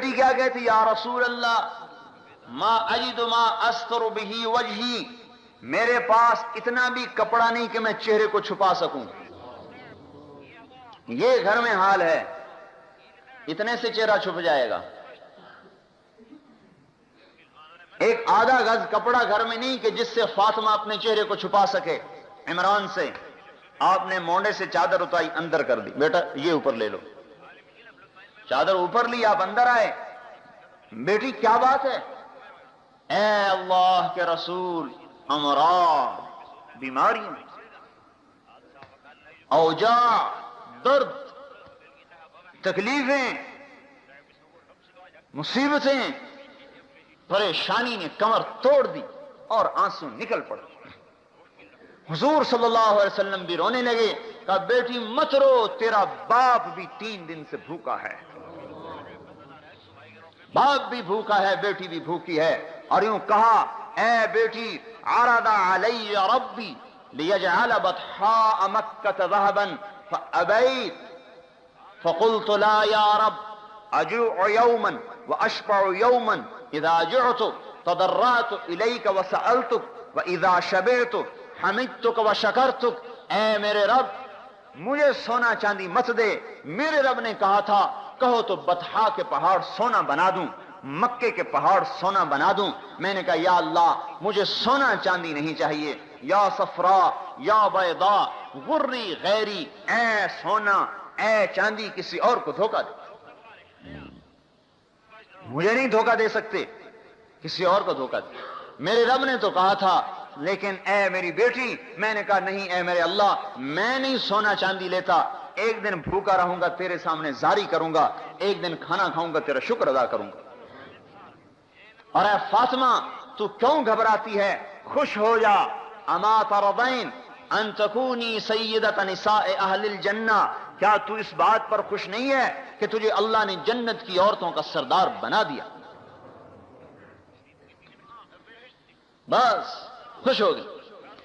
بیٹی کیا کہتی؟ یا رسول اللہ ما اجد ما استر به وجہی، میرے پاس اتنا بھی کپڑا نہیں کہ میں چہرے کو چھپا سکوں. یہ گھر میں حال ہے، اتنے سے چہرہ چھپ جائے گا. ایک آدھا گز کپڑا گھر میں نہیں کہ جس سے فاطمہ اپنے چہرے کو چھپا سکے. عمران سے آپ نے مونڈے سے چادر اتاری اندر کر دی، بیٹا یہ اوپر لے لو. چادر اوپر لی، آپ اندر آئے. بیٹی کیا بات ہے؟ اے اللہ کے رسول، امراض، بیماریاں، اوجاع، درد، تکلیفیں، مصیبتیں، پریشانی نے کمر توڑ دی اور آنسو نکل پڑے. حضور صلی اللہ علیہ وسلم بھی رونے لگے. کہا بیٹی مت رو، تیرا باپ بھی 3 دن سے بھوکا ہے. باپ بھی بھوکا ہے، بیٹی بھی بھوکی ہے. اور یوں کہا اے بیٹی عرض علی ربی لیجعل بطحاء مکہ ذهبا فابیت فقلت لا یا رب اجوع یوما واشبع یوما اذا جعت تضرعت الیک وسألتک واذا شبعت حمدتک وشکرتک. اے میرے رب مجھے سونا چاندی مت دے. میرے رب نے کہا تھا کہو تو بطحا کے پہاڑ سونا بنا دوں، مکے کے پہاڑ سونا بنا دوں. میں نے کہا یا اللہ مجھے سونا چاندی نہیں چاہیے. یا صفرا یا بیضا غری غیری، اے سونا اے چاندی کسی اور کو دھوکہ دے، مجھے نہیں دھوکہ دے سکتے، کسی اور کو دھوکہ دے. میرے رب نے تو کہا تھا، لیکن اے میری بیٹی میں نے کہا نہیں اے میرے اللہ میں نہیں سونا چاندی لیتا. ایک دن بھوکا رہوں گا تیرے سامنے زاری کروں گا، ایک دن کھانا کھاؤں گا تیرا شکر ادا کروں گا. اور اے فاطمہ تو کیوں گھبراتی ہے؟ خوش ہو جا. اما ترضین ان تکونی سیدۃ نساء اہل الجنہ، کیا تو اس بات پر خوش نہیں ہے کہ تجھے اللہ نے جنت کی عورتوں کا سردار بنا دیا؟ بس خوش ہو گئی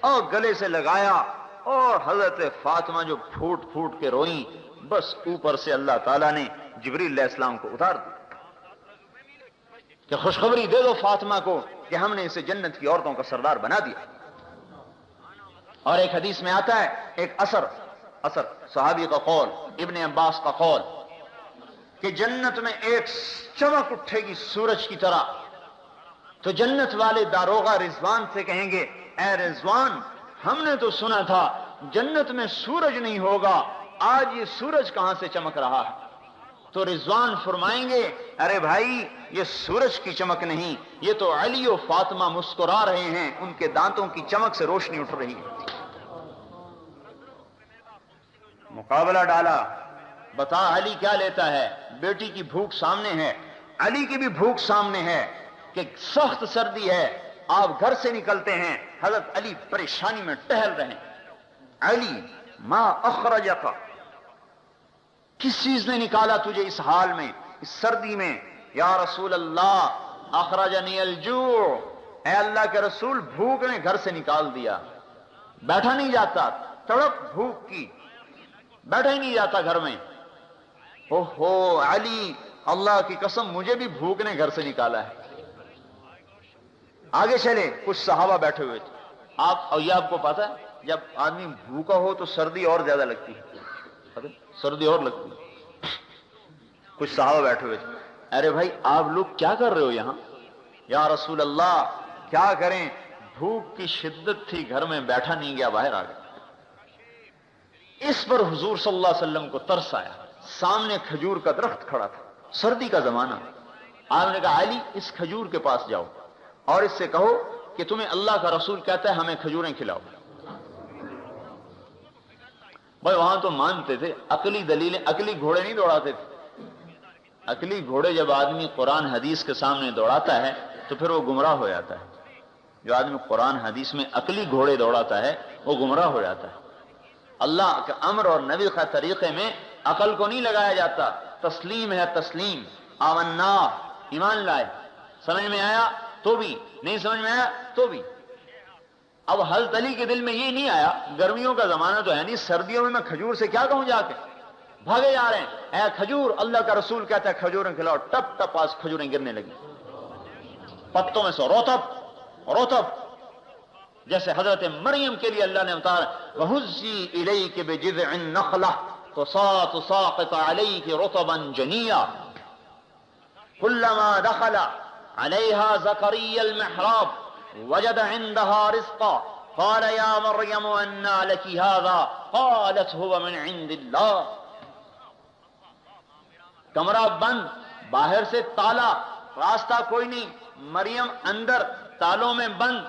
اور گلے سے لگایا. اور حضرت فاطمہ جو پھوٹ پھوٹ کے روئیں، بس اوپر سے اللہ تعالیٰ نے جبریل علیہ السلام کو اتار دیا کہ خوشخبری دے دو فاطمہ کو کہ ہم نے اسے جنت کی عورتوں کا سردار بنا دیا. اور ایک حدیث میں آتا ہے، ایک اثر صحابی کا قول، ابن عباس کا قول، کہ جنت میں ایک چمک اٹھے گی سورج کی طرح. تو جنت والے داروغہ رضوان سے کہیں گے اے رضوان ہم نے تو سنا تھا جنت میں سورج نہیں ہوگا، آج یہ سورج کہاں سے چمک رہا ہے؟ تو رضوان فرمائیں گے ارے بھائی یہ سورج کی چمک نہیں، یہ تو علی و فاطمہ مسکرا رہے ہیں، ان کے دانتوں کی چمک سے روشنی اٹھ رہی ہے. مقابلہ ڈالا، بتا علی کیا لیتا ہے؟ بیٹی کی بھوک سامنے ہے، علی کی بھی بھوک سامنے ہے کہ سخت سردی ہے، آپ گھر سے نکلتے ہیں، حضرت علی پریشانی میں ٹہل رہے ہیں. علی ما اخرجک، کس چیز نے نکالا تجھے اس حال میں، اس سردی میں؟ یا رسول اللہ اخرجنی الجوع، اے اللہ کے رسول بھوک نے گھر سے نکال دیا، بیٹھا نہیں جاتا، تڑپ بھوک کی، بیٹھا ہی نہیں جاتا گھر میں. اوہو علی اللہ کی قسم مجھے بھی بھوک نے گھر سے نکالا ہے. آگے چلے، کچھ صحابہ بیٹھے ہوئے تھے. اور یہ آپ کو پتا ہے جب آدمی بھوکا ہو تو سردی اور زیادہ لگتی ہے، سردی اور لگتی ہے. کچھ صحابہ بیٹھے ہوئے تھے. ارے بھائی آپ لوگ کیا کر رہے ہو یہاں؟ یا رسول اللہ کیا کریں، بھوک کی شدت تھی، گھر میں بیٹھا نہیں گیا، باہر آ گیا. اس پر حضور صلی اللہ علیہ وسلم کو ترس آیا. سامنے کھجور کا درخت کھڑا تھا، سردی کا زمانہ. آپ نے کہا علی اس کھجور کے پاس جاؤ اور اس سے کہو کہ تمہیں اللہ کا رسول کہتا ہے ہمیں کھجوریں کھلاؤ. بھائی وہاں تو مانتے تھے، عقلی دلیلیں، عقلی گھوڑے نہیں دوڑاتے تھے. عقلی گھوڑے جب آدمی قرآن حدیث کے سامنے دوڑاتا ہے تو پھر وہ گمراہ ہو جاتا ہے. جو آدمی قرآن حدیث میں عقلی گھوڑے دوڑاتا ہے وہ گمراہ ہو جاتا ہے. اللہ کے امر اور نبی کے طریقے میں عقل کو نہیں لگایا جاتا. تسلیم ہے تسلیم، آمنا، ایمان لائے، سمجھ میں آیا تو بھی، نہیں سمجھ میں آیا تو بھی. اب حضرت علی کے دل میں یہ نہیں آیا، گرمیوں کا زمانہ تو ہے نہیں، سردیوں میں کھجور سے کیا کہوں جا کے، بھاگے جا رہے ہیں، اے کھجور، اللہ کا رسول کہتا ہے کھجوریں کھلاؤ، ٹپ ٹپ آج کھجوریں گرنے لگی پتوں میں سے، روتب جیسے حضرت مریم کے لیے اللہ نے اتارا وَهُزِّي إِلَيْكِ بِجِذْعِ النَّخْلَةِ تُسَاقِطُ عَلَيْكِ رُطَبًا جَنِيًّا كُلَّمَا دَخَلَ عَلَيْهَا زَكَرِيَّا الْمِحْرَابَ وَجَدَ عِندَهَا رِزْقًا قَالَ يَا مَرْيَمُ أَنَّىٰ لَكِ هَٰذَا قَالَتْ هُوَ مِنْ عِندِ اللَّهِ۔ کمرہ بند، باہر سے تالا، راستہ کوئی نہیں، مریم اندر تالوں میں بند،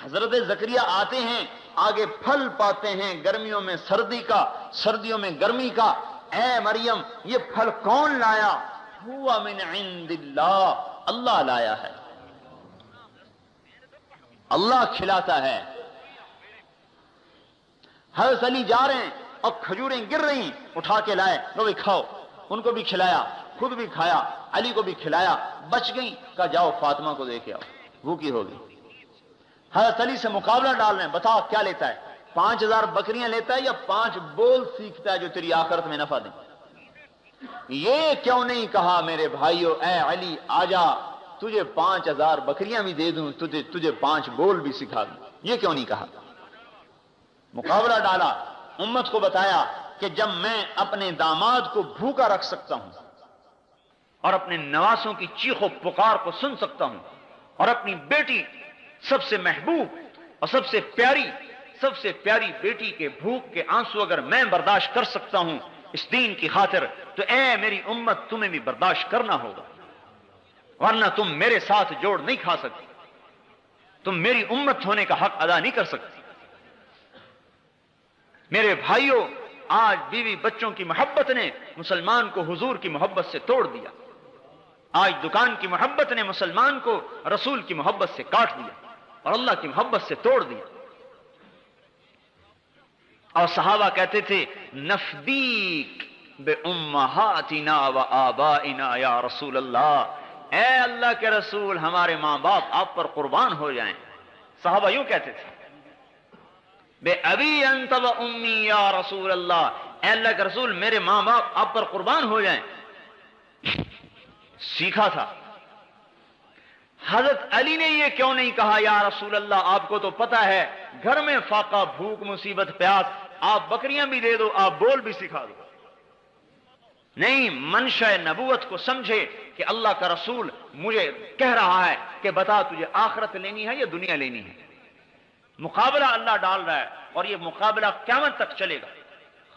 حضرت زکریا آتے ہیں، آگے پھل پاتے ہیں، گرمیوں میں سردی کا، سردیوں میں گرمی کا، اے مریم یہ پھل کون لایا؟ ہوا من عند اللہ، اللہ لایا ہے، اللہ کھلاتا ہے۔ حضرت علی جا رہے ہیں اور کھجوریں گر رہی، اٹھا کے لائے، لو بھی کھاؤ، ان کو بھی کھلایا، خود بھی کھایا، علی کو بھی کھلایا، بچ گئی، کہا جاؤ فاطمہ کو دے کے آؤ، بھوکی ہوگی۔ حضرت علی سے مقابلہ ڈال رہے ہیں، بتاؤ کیا لیتا ہے؟ 5000 بکریاں لیتا ہے یا 5 بول سیکھتا ہے جو تیری آخرت میں نفع دیں؟ یہ کیوں نہیں کہا میرے بھائیو اے علی آجا تجھے 5000 بکریاں بھی دے دوں، تجھے 5 بول بھی سکھا دوں، یہ کیوں نہیں کہا؟ مقابلہ ڈالا، امت کو بتایا کہ جب میں اپنے داماد کو بھوکا رکھ سکتا ہوں اور اپنے نواسوں کی چیخ و پکار کو سن سکتا ہوں اور اپنی بیٹی سب سے محبوب اور سب سے پیاری بیٹی کے بھوک کے آنسو اگر میں برداشت کر سکتا ہوں اس دین کی خاطر، تو اے میری امت تمہیں بھی برداشت کرنا ہوگا، ورنہ تم میرے ساتھ جوڑ نہیں کھا سکتی، تم میری امت ہونے کا حق ادا نہیں کر سکتی۔ میرے بھائیوں، آج بیوی بچوں کی محبت نے مسلمان کو حضور کی محبت سے توڑ دیا، آج دکان کی محبت نے مسلمان کو رسول کی محبت سے کاٹ دیا اور اللہ کی محبت سے توڑ دیا۔ اور صحابہ کہتے تھے نفدیک بأمہاتنا و آبائنا یا رسول اللہ، اے اللہ کے رسول ہمارے ماں باپ آپ پر قربان ہو جائیں۔ صحابہ یوں کہتے تھے بے ابی انت و امی یا رسول اللہ، اے اللہ کے رسول میرے ماں باپ آپ پر قربان ہو جائیں۔ سیکھا تھا۔ حضرت علی نے یہ کیوں نہیں کہا یا رسول اللہ آپ کو تو پتا ہے گھر میں فاقہ، بھوک، مصیبت، پیاس، آپ بکریاں بھی دے دو، آپ بول بھی سکھا دو؟ نہیں، منشا نبوت کو سمجھے کہ اللہ کا رسول مجھے کہہ رہا ہے کہ بتا تجھے آخرت لینی ہے یا دنیا لینی ہے۔ مقابلہ اللہ ڈال رہا ہے اور یہ مقابلہ قیامت تک چلے گا۔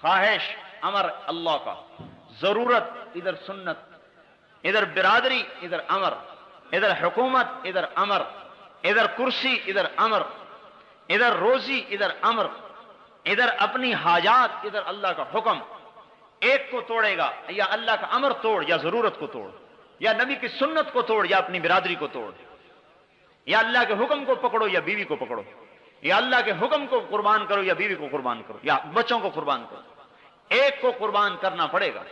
خواہش، امر اللہ کا، ضرورت ادھر سنت، ادھر برادری ادھر امر، ادھر حکومت ادھر امر، ادھر کرسی ادھر امر، ادھر روزی ادھر امر، ادھر اپنی حاجات ادھر اللہ کا حکم۔ ایک کو توڑے گا، یا اللہ کا امر توڑ یا ضرورت کو توڑ، یا نبی کی سنت کو توڑ یا اپنی برادری کو توڑ، یا اللہ کے حکم کو پکڑو یا بیوی کو پکڑو، یا اللہ کے حکم کو قربان کرو یا بیوی کو قربان کرو یا بچوں کو قربان کرو، ایک کو قربان کرنا پڑے گا۔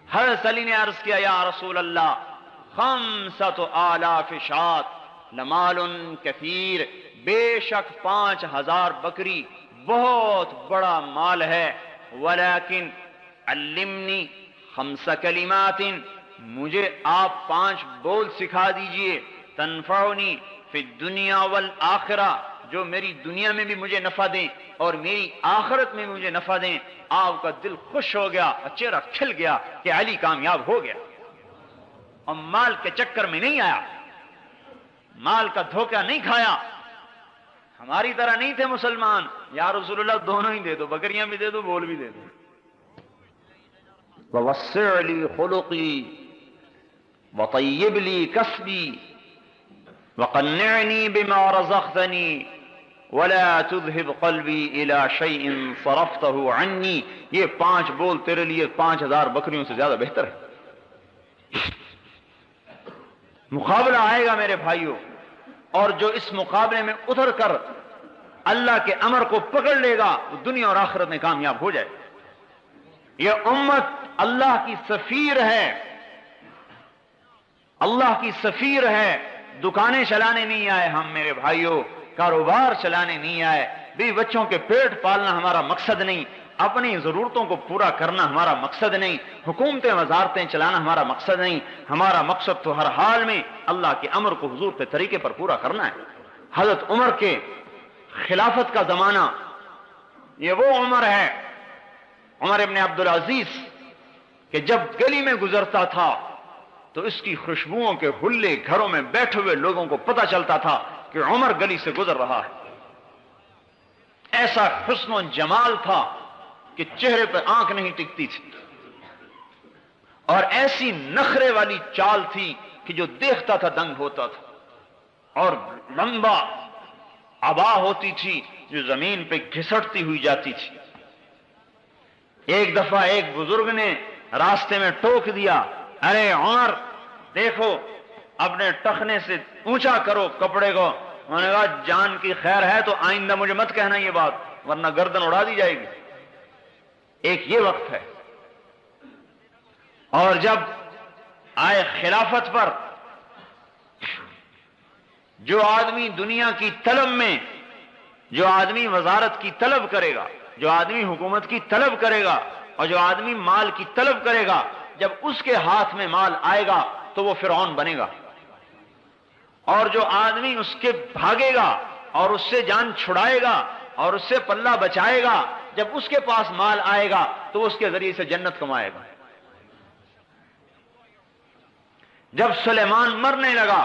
حضرت علی نے عرض کیا یا رسول اللہ 5,000 شاۃ لمال کثیر، بے شک 5000 بکری بہت بڑا مال ہے، ولیکن علمنی 5 کلمات، مجھے آپ 5 بول سکھا دیجئے، تنفعنی فی الدنیا والآخرہ، جو میری دنیا میں بھی مجھے نفع دیں اور میری آخرت میں بھی مجھے نفع دیں۔ آپ کا دل خوش ہو گیا اور چہرہ کھل گیا کہ علی کامیاب ہو گیا اور مال کے چکر میں نہیں آیا، مال کا دھوکہ نہیں کھایا۔ ہماری طرح نہیں تھے مسلمان، یا رسول اللہ دونوں ہی دے دو، بکریاں بھی دے دو، بول بھی دے دو۔ وَوَسِّعْ لِي خُلُقِي وَطَيِّبْ لِي كَسْبِي وَقَنِّعْنِي بِمَا رَزَقْتَنِي وَلَا تُذْهِبْ قَلْبِي إِلَى شَيْءٍ صَرَفْتَهُ عَنِّي۔ یہ 5 بول تیرے لیے 5000 بکریوں سے زیادہ بہتر ہے۔ مقابلہ آئے گا میرے بھائیوں، اور جو اس مقابلے میں اتر کر اللہ کے امر کو پکڑ لے گا وہ دنیا اور آخرت میں کامیاب ہو جائے۔ یہ امت اللہ کی سفیر ہے، اللہ کی سفیر ہے۔ دکانیں چلانے نہیں آئے ہم میرے بھائیوں، کاروبار چلانے نہیں آئے، بیوی بچوں کے پیٹ پالنا ہمارا مقصد نہیں۔ اپنی ضرورتوں کو پورا کرنا ہمارا مقصد نہیں، حکومتیں وزارتیں چلانا ہمارا مقصد نہیں، ہمارا مقصد تو ہر حال میں اللہ کے امر کو حضور کے طریقے پر پورا کرنا ہے۔ حضرت عمر کے خلافت کا زمانہ یہ وہ عمر ہے، عمر ابن عبدالعزیز، کہ جب گلی میں گزرتا تھا تو اس کی خوشبوؤں کے حلے گھروں میں بیٹھے ہوئے لوگوں کو پتہ چلتا تھا کہ عمر گلی سے گزر رہا ہے۔ ایسا حسن و جمال تھا کہ چہرے پہ آنکھ نہیں ٹکتی تھی، اور ایسی نخرے والی چال تھی کہ جو دیکھتا تھا دنگ ہوتا تھا، اور لمبا عبا ہوتی تھی جو زمین پہ گھسٹتی ہوئی جاتی تھی۔ ایک دفعہ ایک بزرگ نے راستے میں ٹوک دیا، ارے عمر دیکھو اپنے ٹخنے سے اونچا کرو کپڑے کو۔ انہوں نے کہا جان کی خیر ہے تو آئندہ مجھے مت کہنا یہ بات، ورنہ گردن اڑا دی جائے گی۔ ایک یہ وقت ہے، اور جب آئے خلافت پر، جو آدمی دنیا کی طلب میں، جو آدمی وزارت کی طلب کرے گا، جو آدمی حکومت کی طلب کرے گا، اور جو آدمی مال کی طلب کرے گا، جب اس کے ہاتھ میں مال آئے گا تو وہ فرعون بنے گا، اور جو آدمی اس کے بھاگے گا اور اس سے جان چھڑائے گا اور اس سے پلہ بچائے گا، جب اس کے پاس مال آئے گا تو وہ اس کے ذریعے سے جنت کمائے گا۔ جب سلیمان مرنے لگا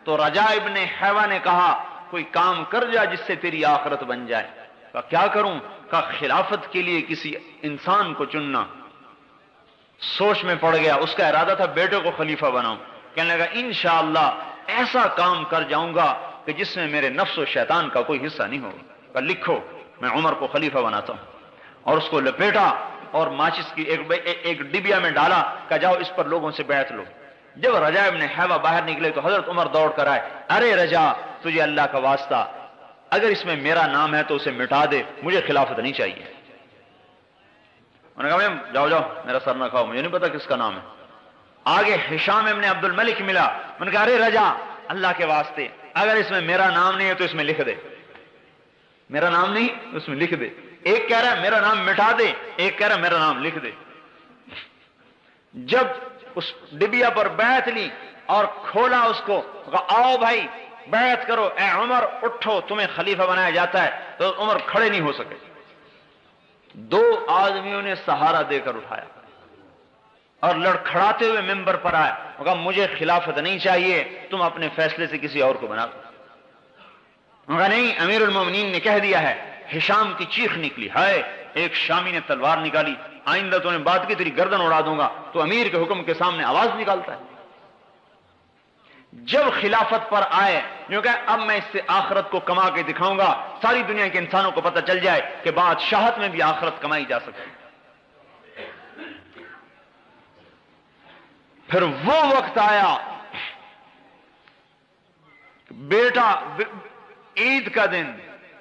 تو رجاء ابن حیوہ نے کہا کوئی کام کر جا جس سے تیری آخرت بن جائے۔ کہا کیا کروں؟ کہا خلافت کے لیے کسی انسان کو چننا۔ سوچ میں پڑ گیا، اس کا ارادہ تھا بیٹے کو خلیفہ بناؤں، کہنے لگا انشاءاللہ ایسا کام کر جاؤں گا کہ جس میں میرے نفس و شیطان کا کوئی حصہ نہیں ہوگا۔ کہا لکھو میں عمر کو خلیفہ بناتا ہوں، اور اس کو لپیٹا اور ماچس کی ایک ڈبیا میں ڈالا، کہا جاؤ اس پر لوگوں سے بیعت لو۔ جب رجاء ابن حیوہ باہر نکلے تو حضرت عمر دوڑ کر آئے، ارے رجاء تجھے اللہ کا واسطہ، اگر اس میں میرا نام ہے تو اسے مٹا دے، مجھے خلافت نہیں چاہیے۔ انہوں نے کہا جاؤ جاؤ میرا سر نہ کھاؤ، مجھے نہیں پتا کس کا نام ہے۔ آگے ہشام ابن عبد الملک ملا، انہوں نے کہا ارے رجاء اللہ کے واسطے اگر اس میں میرا نام نہیں ہے تو اس میں لکھ دے، میرا نام نہیں اس میں لکھ دے۔ ایک کہہ رہا ہے میرا نام مٹا دے، ایک کہہ رہا ہے میرا نام لکھ دے۔ جب اس ڈبیا پر بیعت لی اور کھولا اس کو، کہا آؤ بھائی بیعت کرو، اے عمر اٹھو تمہیں خلیفہ بنایا جاتا ہے، تو عمر کھڑے نہیں ہو سکے۔ دو آدمیوں نے سہارا دے کر اٹھایا اور لڑکھڑاتے ہوئے ممبر پر آئے، کہا مجھے خلافت نہیں چاہیے، تم اپنے فیصلے سے کسی اور کو بنا دو۔ کہا نہیں امیر المومنین نے کہہ دیا ہے۔ ہشام کی چیخ نکلی، ہائے ایک شامی نے تلوار نکالی، آئندہ تو نے بات کی تیری گردن اڑا دوں گا، تو امیر کے حکم کے سامنے آواز نکالتا ہے۔ جب خلافت پر آئے جو کہ اب میں اس سے آخرت کو کما کے دکھاؤں گا، ساری دنیا کے انسانوں کو پتہ چل جائے کہ بادشاہت میں بھی آخرت کمائی جا سکتی۔ پھر وہ وقت آیا، بیٹا عید کا دن،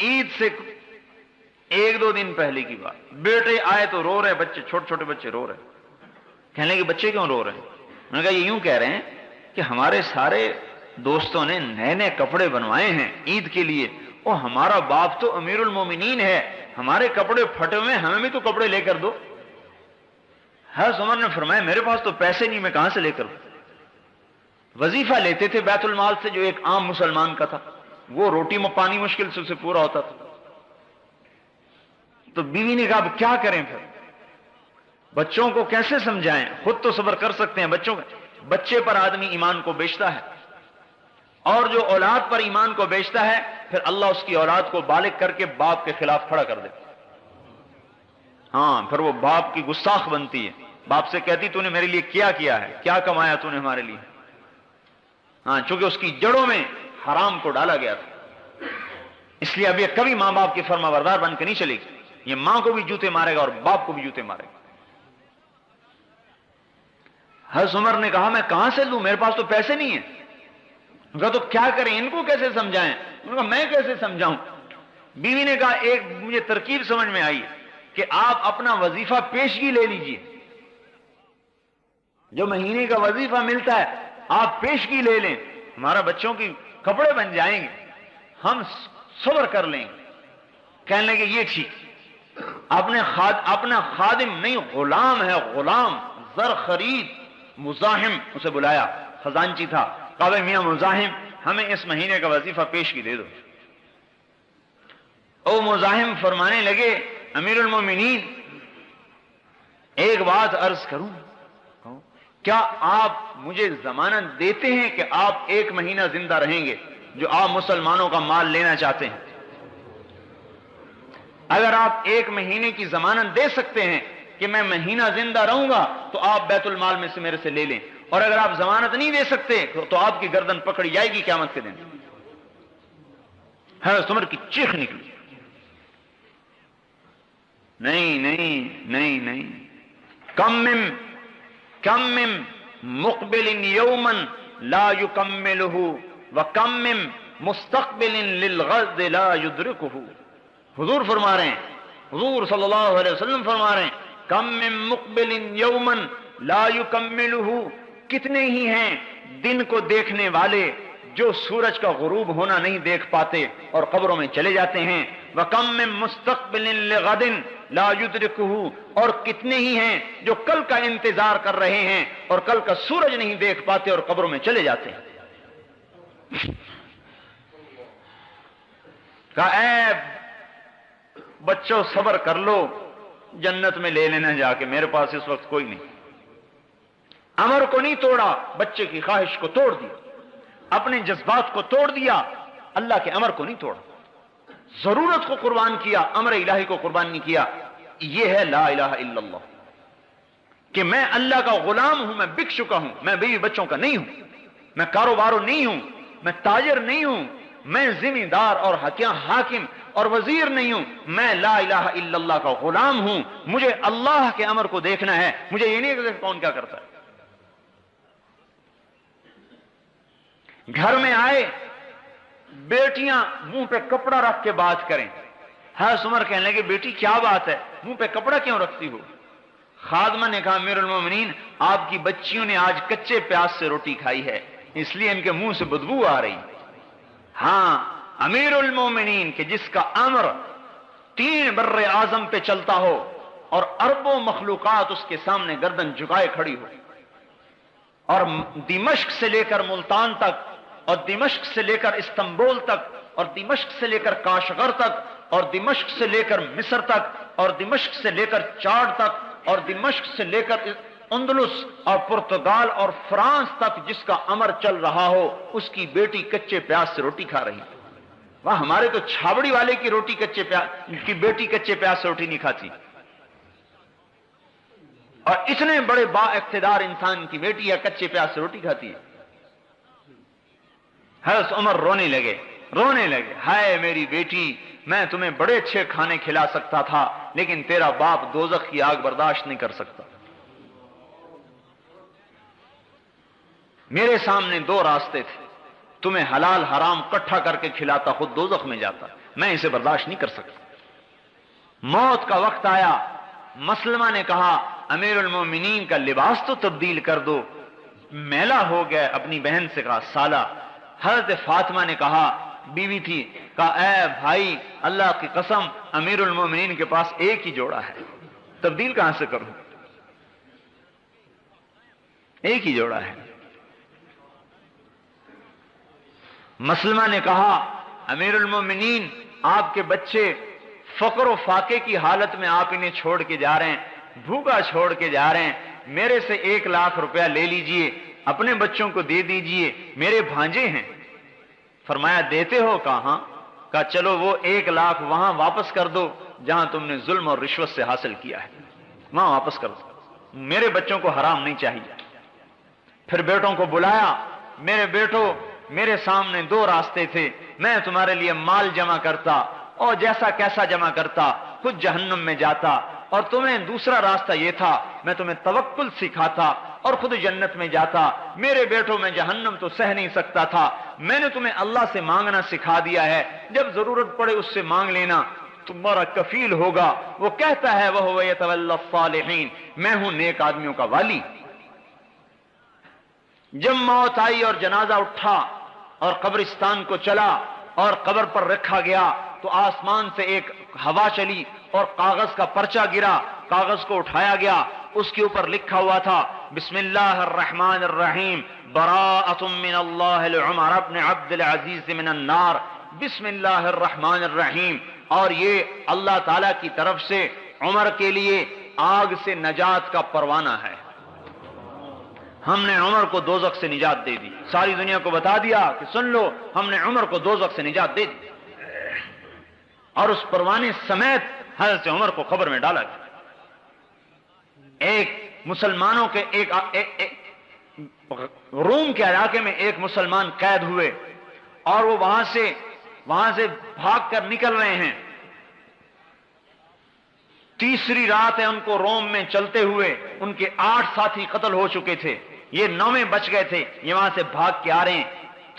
عید سے ایک دو دن پہلے کی بات، بیٹے آئے تو رو رہے بچے، چھوٹے چھوٹے بچے رو رہے۔ کہنے لگے بچے کیوں رو رہے ہیں؟ انہوں نے کہا یہ یوں کہہ رہے ہیں کہ ہمارے سارے دوستوں نے نئے نئے کپڑے بنوائے ہیں عید کے لیے، اور ہمارا باپ تو امیر المومنین ہے، ہمارے کپڑے پھٹے ہوئے ہیں، ہمیں بھی تو کپڑے لے کر دو۔ حضرت عمر نے فرمایا میرے پاس تو پیسے نہیں، میں کہاں سے لے کر دوں؟ وظیفہ لیتے تھے بیت المال سے جو ایک عام مسلمان کا تھا، وہ روٹی میں پانی مشکل سے اسے پورا ہوتا تھا۔ تو بیوی نے کہا اب کیا کریں؟ پھر بچوں کو کیسے سمجھائیں؟ خود تو صبر کر سکتے ہیں، بچے پر آدمی ایمان کو بیچتا ہے، اور جو اولاد پر ایمان کو بیچتا ہے پھر اللہ اس کی اولاد کو بالغ کر کے باپ کے خلاف کھڑا کر دیتا۔ ہاں پھر وہ باپ کی گستاخ بنتی ہے، باپ سے کہتی تو نے میرے لیے کیا ہے، کیا کمایا تو نے ہمارے لیے؟ ہاں چونکہ اس کی جڑوں میں حرام کو ڈالا گیا تھا، اس لیے اب یہ کبھی ماں باپ کی فرما بردار بن کے نہیں چلے گی، یہ ماں کو بھی جوتے مارے گا اور باپ کو بھی جوتے مارے گا۔ حضرت عمر نے کہا میں کہاں سے لوں، میرے پاس تو پیسے نہیں ہیں۔ کہا تو کیا کریں، ان کو کیسے سمجھائیں؟ انہوں نے کہا میں کیسے سمجھاؤں؟ بیوی نے کہا ایک مجھے ترکیب سمجھ میں آئی کہ آپ اپنا وظیفہ پیشگی لے لیجئے، جو مہینے کا وظیفہ ملتا ہے آپ پیشگی لے لیں، ہمارا بچوں کی کپڑے بن جائیں گے، ہم صبر کر لیں گے۔ کہنے لگے یہ ٹھیک۔ اپنا خادم نہیں غلام ہے، غلام، زر خرید، مزاحم اسے بلایا، خزانچی تھا، کہا میاں مزاحم ہمیں اس مہینے کا وظیفہ پیش کی دے دو۔ او مزاحم فرمانے لگے امیر المومنین ایک بات عرض کروں، کیا آپ مجھے ضمانت دیتے ہیں کہ آپ 1 مہینہ زندہ رہیں گے جو آپ مسلمانوں کا مال لینا چاہتے ہیں؟ اگر آپ 1 مہینے کی ضمانت دے سکتے ہیں کہ میں مہینہ زندہ رہوں گا تو آپ بیت المال میں سے میرے سے لے لیں، اور اگر آپ ضمانت نہیں دے سکتے تو آپ کی گردن پکڑی جائے گی قیامت کے دن۔ حضرت عمر کی چیخ نکلی، نہیں نہیں نہیں نہیں، کم من مقبل یوما لا یکملہ وکم من مستقبل للغد لا یدرکہ۔ حضور فرما رہے ہیں، حضور صلی اللہ علیہ وسلم فرما رہے ہیں، کم من مقبل یوما لا یکملہ، کتنے ہی ہیں دن کو دیکھنے والے جو سورج کا غروب ہونا نہیں دیکھ پاتے اور قبروں میں چلے جاتے ہیں، وَكَمْ مِن مُسْتَقْبِلٍ لِغَدٍ لَا يُدْرِكُهُ، اور کتنے ہی ہیں جو کل کا انتظار کر رہے ہیں اور کل کا سورج نہیں دیکھ پاتے اور قبروں میں چلے جاتے ہیں۔ کہا اے بچوں صبر کر لو، جنت میں لے لینا جا کے، میرے پاس اس وقت کوئی نہیں۔ امر کو نہیں توڑا، بچے کی خواہش کو توڑ دیا، اپنے جذبات کو توڑ دیا، اللہ کے امر کو نہیں توڑا، ضرورت کو قربان کیا، امر الہی کو قربان نہیں کیا۔ یہ ہے لا الہ الا اللہ، کہ میں اللہ کا غلام ہوں، میں بک چکا ہوں، میں بیوی بچوں کا نہیں ہوں، میں کاروباروں نہیں ہوں، میں تاجر نہیں ہوں، میں ذمہ دار اور حاکم اور وزیر نہیں ہوں، میں لا الہ الا اللہ کا غلام ہوں، مجھے اللہ کے امر کو دیکھنا ہے، مجھے یہ نہیں کہ کون کیا کرتا ہے۔ گھر میں آئے، بیٹیاں منہ پہ کپڑا رکھ کے بات کریں، حضرت عمر کہنے لگے بیٹی کیا بات ہے، منہ پہ کپڑا کیوں رکھتی ہو؟ خادمہ نے کہا امیر المومنین آپ کی بچیوں نے آج کچے پیاز سے روٹی کھائی ہے، اس لیے ان کے منہ سے بدبو آ رہی۔ ہاں امیر المومنین کہ جس کا امر 3 بر اعظم پہ چلتا ہو اور اربوں مخلوقات اس کے سامنے گردن جھکائے کھڑی ہو، اور دمشق سے لے کر ملتان تک، اور دمشق سے لے کر استنبول تک، اور دمشق سے لے کر کاشغر تک، اور دمشق سے لے کر مصر تک، اور دمشق سے لے کر چاڈ تک، اور دمشق سے لے کر اندلس اور پرتگال اور فرانس تک جس کا امر چل رہا ہو، اس کی بیٹی کچے پیاز سے روٹی کھا رہی۔ وہاں ہمارے تو چھاوڑی والے کی بیٹی کچے پیاز سے روٹی نہیں کھاتی، اور اتنے بڑے با اقتدار انسان کی بیٹی یا کچے پیاز سے روٹی کھاتی ہے۔ حضرت عمر رونے لگے، ہائے میری بیٹی، میں تمہیں بڑے اچھے کھانے کھلا سکتا تھا لیکن تیرا باپ دوزخ کی آگ برداشت نہیں کر سکتا۔ میرے سامنے 2 راستے تھے، تمہیں حلال حرام کٹھا کر کے کھلاتا، خود دوزخ میں جاتا، میں اسے برداشت نہیں کر سکتا۔ موت کا وقت آیا، مسلمہ نے کہا امیر المومنین کا لباس تو تبدیل کر دو، میلا ہو گیا۔ اپنی بہن سے کہا سالہ، حضرت فاطمہ نے کہا، بیوی تھی، کہا اے بھائی اللہ کی قسم امیر المومنین کے پاس ایک ہی جوڑا ہے، تبدیل کہاں سے کروں، ایک ہی جوڑا ہے۔ مسلمہ نے کہا امیر المومنین آپ کے بچے فقر و فاقے کی حالت میں آپ انہیں چھوڑ کے جا رہے ہیں، بھوکا چھوڑ کے جا رہے ہیں، میرے سے 1 لاکھ روپیہ لے لیجئے، اپنے بچوں کو دے دیجئے، میرے بھانجے ہیں۔ فرمایا دیتے ہو؟ کہاں؟ کہا چلو وہ 1 لاکھ وہاں واپس کر دو جہاں تم نے ظلم اور رشوت سے حاصل کیا ہے، وہاں واپس کر دو، میرے بچوں کو حرام نہیں چاہیے۔ پھر بیٹوں کو بلایا، میرے بیٹو میرے سامنے 2 راستے تھے، میں تمہارے لیے مال جمع کرتا اور جیسا کیسا جمع کرتا، خود جہنم میں جاتا، اور تمہیں دوسرا راستہ یہ تھا میں تمہیں توکل سکھاتا اور خود جنت میں جاتا۔ میرے بیٹوں میں جہنم تو سہ نہیں سکتا تھا، میں نے تمہیں اللہ سے مانگنا سکھا دیا ہے، جب ضرورت پڑے اس سے مانگ لینا، تمہارا کفیل ہوگا۔ وہ کہتا ہے وَهُوَ يَتَوَلَّى الصَّالِحِينَ، میں ہوں نیک آدمیوں کا والی۔ جب موت آئی اور جنازہ اٹھا اور قبرستان کو چلا اور قبر پر رکھا گیا تو آسمان سے ایک ہوا چلی اور کاغذ کا پرچہ گرا، کاغذ کو اٹھایا گیا، اس کے اوپر لکھا ہوا تھا بسم اللہ الرحمن الرحیم براءۃ من اللہ لعمر بن عبد العزیز من النار، بسم اللہ الرحمن الرحیم، اور یہ اللہ تعالی کی طرف سے عمر کے لیے آگ سے نجات کا پروانہ ہے۔ ہم نے عمر کو دوزخ سے نجات دے دی، ساری دنیا کو بتا دیا کہ سن لو ہم نے عمر کو دوزخ سے نجات دے دی، اور اس پروانے سمیت حضرت عمر کو قبر میں ڈالا گیا۔ ایک مسلمانوں کے ایک روم کے علاقے میں ایک مسلمان قید ہوئے، اور وہ وہاں سے بھاگ کر نکل رہے ہیں، تیسری رات ہے ان کو روم میں چلتے ہوئے، ان کے 8 ساتھی قتل ہو چکے تھے، یہ 9ویں بچ گئے تھے، یہ وہاں سے بھاگ کے آ رہے ہیں،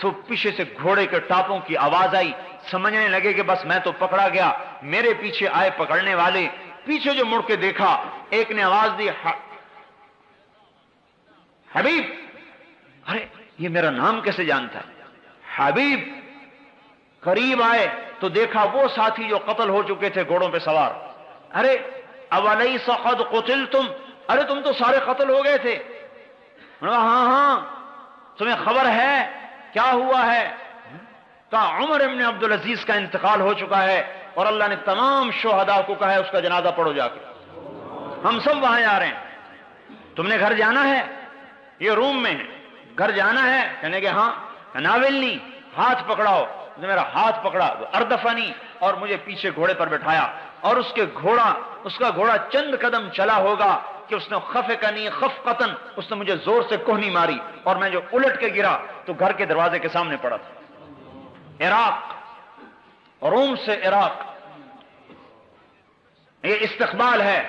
تو پیچھے سے گھوڑے کے ٹاپوں کی آواز آئی، سمجھنے لگے کہ بس میں تو پکڑا گیا، میرے پیچھے آئے پکڑنے والے، پیچھے جو مڑ کے دیکھا ایک نے آواز دی حبیب، ارے یہ میرا نام کیسے جانتا ہے حبیب؟ قریب آئے تو دیکھا وہ ساتھی جو قتل ہو چکے تھے گھوڑوں پہ سوار، ارے اولیس قد قتلتم، ارے تم تو سارے قتل ہو گئے تھے؟ ہاں تمہیں خبر ہے کیا ہوا ہے؟ کہا عمر ابن عبد العزیز کا انتقال ہو چکا ہے، اور اللہ نے تمام شہداء کو کہا ہے اس کا جنازہ پڑھو جا کے، ہم سب وہاں آ رہے ہیں، تم نے گھر جانا ہے؟ یہ روم میں ہے، گھر جانا ہے؟ کہنے کہ ہاں، ناولنی، ہاتھ پکڑاؤ، میرا ہاتھ پکڑا، اردفنی، اور مجھے پیچھے گھوڑے پر بٹھایا، اور اس کا گھوڑا چند قدم چلا ہوگا کہ اس نے خفقنی خفقتن، اس نے مجھے زور سے کوہنی ماری، اور میں جو الٹ کے گرا تو گھر کے دروازے کے سامنے پڑا تھا۔ عراق، روم سے عراق، یہ استقبال ہے،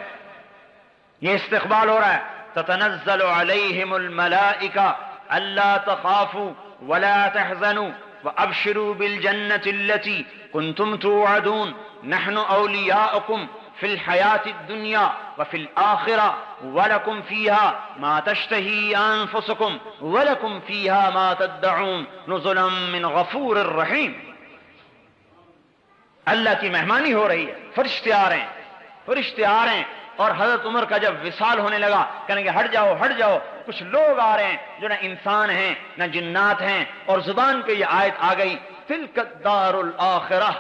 یہ استقبال ہو رہا ہے۔ تتنزل علیہم الملائکہ الا تخافوا ولا تحزنوا وابشروا بالجنة التي كنتم توعدون نحن اولیاؤکم فی الحیاة الدنیا وفی الآخرہ ولکم فیہا ما تشتہی انفسکم ولکم فیہا ما تدعون نزلا من غفور الرحیم۔ اللہ کی مہمانی ہو رہی ہے، فرشتے آ رہے ہیں، اور حضرت عمر کا جب وصال ہونے لگا کہنے کہ ہٹ جاؤ، کچھ لوگ آ رہے ہیں جو نہ انسان ہیں نہ جنات ہیں، اور زبان پہ یہ آیت آ گئی تلک الدار الآخرہ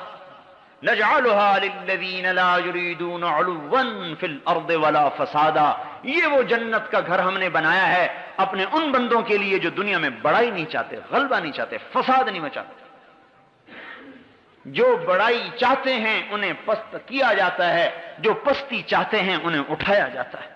نجعلها للذین لا یریدون علوا فی الارض ولا فسادا، یہ وہ جنت کا گھر ہم نے بنایا ہے اپنے ان بندوں کے لیے جو دنیا میں بڑائی نہیں چاہتے، غلبہ نہیں چاہتے، فساد نہیں مچاتے۔ جو بڑائی چاہتے ہیں انہیں پست کیا جاتا ہے، جو پستی چاہتے ہیں انہیں اٹھایا جاتا ہے۔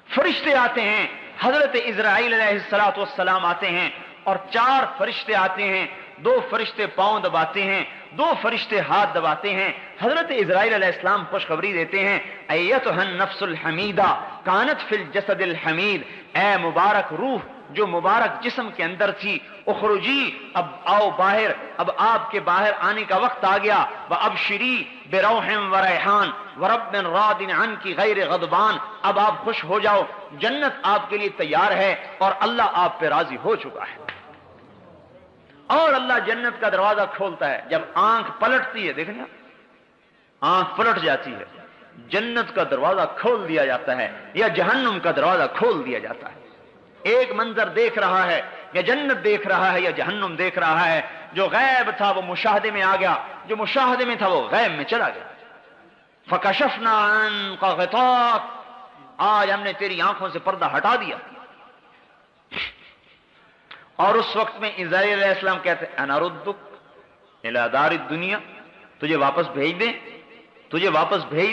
فرشتے آتے ہیں، حضرت اسرائیل علیہ السلام آتے ہیں، اور 4 فرشتے آتے ہیں، 2 فرشتے پاؤں دباتے ہیں، 2 فرشتے ہاتھ دباتے ہیں، حضرت اسرائیل علیہ السلام خوشخبری دیتے ہیں ایتھا النفس الحمیدہ کانت فی الجسد الحمید، اے مبارک روح جو مبارک جسم کے اندر تھی، اخرجی، اب آؤ باہر، اب آپ کے باہر آنے کا وقت آ گیا، وابشری بروح وریحان ورب راض عنک غیر غضبان، اب آپ خوش ہو جاؤ، جنت آپ کے لیے تیار ہے اور اللہ آپ پہ راضی ہو چکا ہے۔ اور اللہ جنت کا دروازہ کھولتا ہے، جب آنکھ پلٹتی ہے، دیکھیں نا آنکھ پلٹ جاتی ہے، جنت کا دروازہ کھول دیا جاتا ہے یا جہنم کا دروازہ کھول دیا جاتا ہے۔ ایک منظر دیکھ رہا ہے، یا جنت دیکھ رہا ہے یا جہنم دیکھ رہا ہے، جو غیب تھا وہ مشاہدے میں آ گیا، جو مشاہدے میں تھا وہ غیب میں چلا گیا۔ فکشفنا عنک غطاءک، آج ہم نے تیری آنکھوں سے پردہ ہٹا دیا۔ اور اس وقت میں اسرائیل علیہ السلام کہتے ہیں انا ردک الی دار الدنیا، تجھے واپس بھیج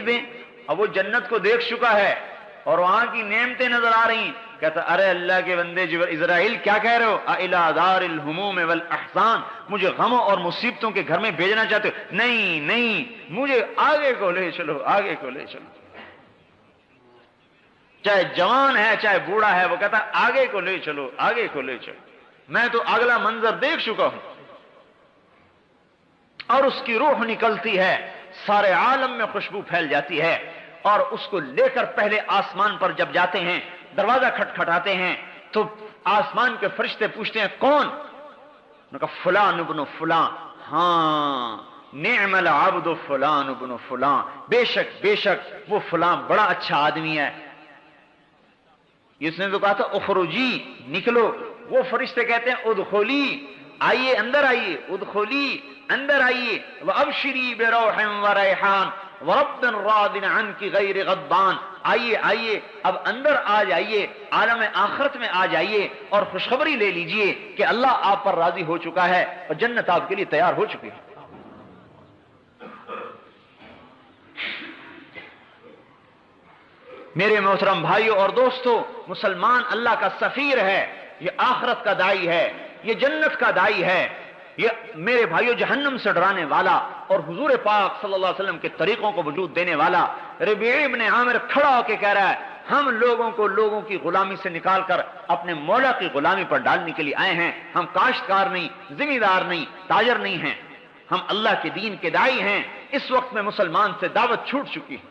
دیں۔ اب وہ جنت کو دیکھ چکا ہے اور وہاں کی نعمتیں نظر آ رہی ہیں، کہتا ارے اللہ کے بندے اسرائیل کیا کہہ رہے ہو، الی دار الہموم والاحزان، مجھے غموں اور مصیبتوں کے گھر میں بھیجنا چاہتے ہو؟ نہیں، مجھے آگے کو لے چلو۔ چاہے جوان ہے چاہے بوڑھا ہے، وہ کہتا آگے کو لے چلو، میں تو اگلا منظر دیکھ چکا ہوں۔ اور اس کی روح نکلتی ہے، سارے عالم میں خوشبو پھیل جاتی ہے، اور اس کو لے کر پہلے آسمان پر جب جاتے ہیں، دروازہ کھٹکھٹاتے ہیں تو آسمان کے فرشتے پوچھتے ہیں کون؟ انہوں نے کہا فلاں ابن فلاں، ہاں نعم العبد فلان ابن فلان، بے شک وہ فلاں بڑا اچھا آدمی ہے. اس نے تو کہا تھا اخرجی، نکلو. وہ فرشتے کہتے ہیں ادخلی، آئیے اندر آئیے، ادخلی اندر آئیے، وابشری بروح وریحان ورب راض عنک غیر غضبان. آئیے اب اندر آ جائیے، عالم آخرت میں آ جائیے اور خوشخبری لے لیجئے کہ اللہ آپ پر راضی ہو چکا ہے اور جنت آپ کے لیے تیار ہو چکی ہے. میرے محترم بھائیوں اور دوستو، مسلمان اللہ کا سفیر ہے، یہ آخرت کا داعی ہے، یہ جنت کا داعی ہے، یہ میرے بھائیوں جہنم سے ڈرانے والا اور حضور پاک صلی اللہ علیہ وسلم کے طریقوں کو وجود دینے والا. ربیع ابن عامر کھڑا ہو کے کہہ رہا ہے ہم لوگوں کی غلامی سے نکال کر اپنے مولا کی غلامی پر ڈالنے کے لیے آئے ہیں. ہم کاشتکار نہیں، ذمہ دار نہیں، تاجر نہیں ہیں، ہم اللہ کے دین کے داعی ہیں. اس وقت میں مسلمان سے دعوت چھوٹ چکی ہے،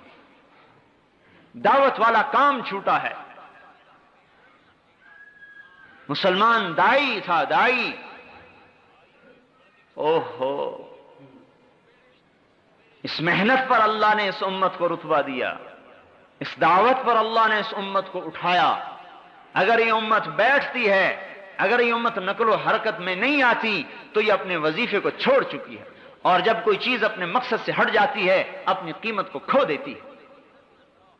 دعوت والا کام چھوٹا ہے. مسلمان داعی تھا، داعی. اوہو، اس محنت پر اللہ نے اس امت کو رتبہ دیا، اس دعوت پر اللہ نے اس امت کو اٹھایا. اگر یہ امت بیٹھتی ہے، اگر یہ امت نقل و حرکت میں نہیں آتی تو یہ اپنے وظیفے کو چھوڑ چکی ہے، اور جب کوئی چیز اپنے مقصد سے ہٹ جاتی ہے اپنی قیمت کو کھو دیتی ہے.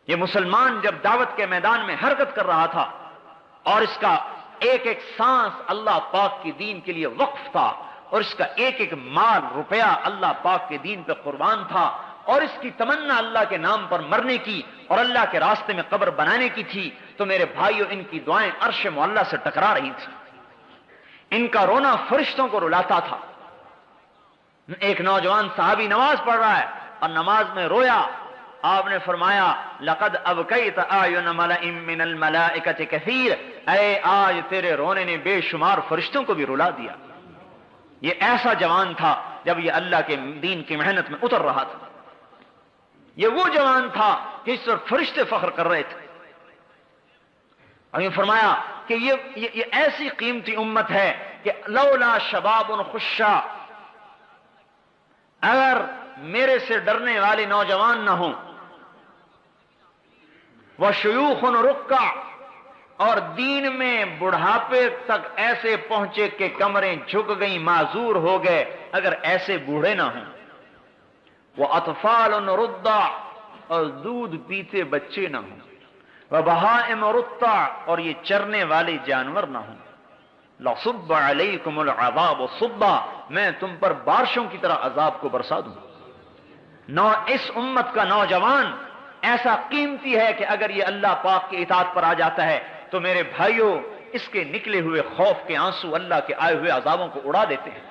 یہ مسلمان جب دعوت کے میدان میں حرکت کر رہا تھا اور اس کا ایک ایک سانس اللہ پاک کی دین کے لیے وقف تھا، اور اس کا ایک ایک مال روپیہ اللہ پاک کے دین پہ قربان تھا، اور اس کی تمنا اللہ کے نام پر مرنے کی اور اللہ کے راستے میں قبر بنانے کی تھی، تو میرے بھائیوں ان کی دعائیں عرش معلیٰ سے ٹکرا رہی تھیں. ان کا رونا فرشتوں کو رلاتا تھا. ایک نوجوان صحابی نماز پڑھ رہا ہے اور نماز میں رویا. آپ نے فرمایا لقد ابکیت اعین ملئ من الملائکۃ کثیر، اے آج تیرے رونے نے بے شمار فرشتوں کو بھی رلا دیا. یہ ایسا جوان تھا جب یہ اللہ کے دین کی محنت میں اتر رہا تھا. یہ وہ جوان تھا کہ اس پر فرشتے فخر کر رہے تھے. اور یہ فرمایا کہ یہ ایسی قیمتی امت ہے کہ لولا شباب خشا، اگر میرے سے ڈرنے والے نوجوان نہ ہوں، وشیوخ رکع، اور دین میں بڑھاپے تک ایسے پہنچے کہ کمریں جھک گئیں، معذور ہو گئے، اگر ایسے بوڑھے نہ ہوں، وَأَطْفَالٌ رُضَّعٌ، اور دودھ پیتے بچے نہ ہوں، وَبَهَائِمُ رُتَّعٌ، اور یہ چرنے والے جانور نہ ہوں، لَصُبَّ عَلَيْكُمُ الْعَذَابُ صُبًّا، میں تم پر بارشوں کی طرح عذاب کو برسا دوں. اس امت کا نوجوان ایسا قیمتی ہے کہ اگر یہ اللہ پاک کی اطاعت پر آ جاتا ہے تو میرے بھائیوں اس کے نکلے ہوئے خوف کے آنسو اللہ کے آئے ہوئے عذابوں کو اڑا دیتے ہیں.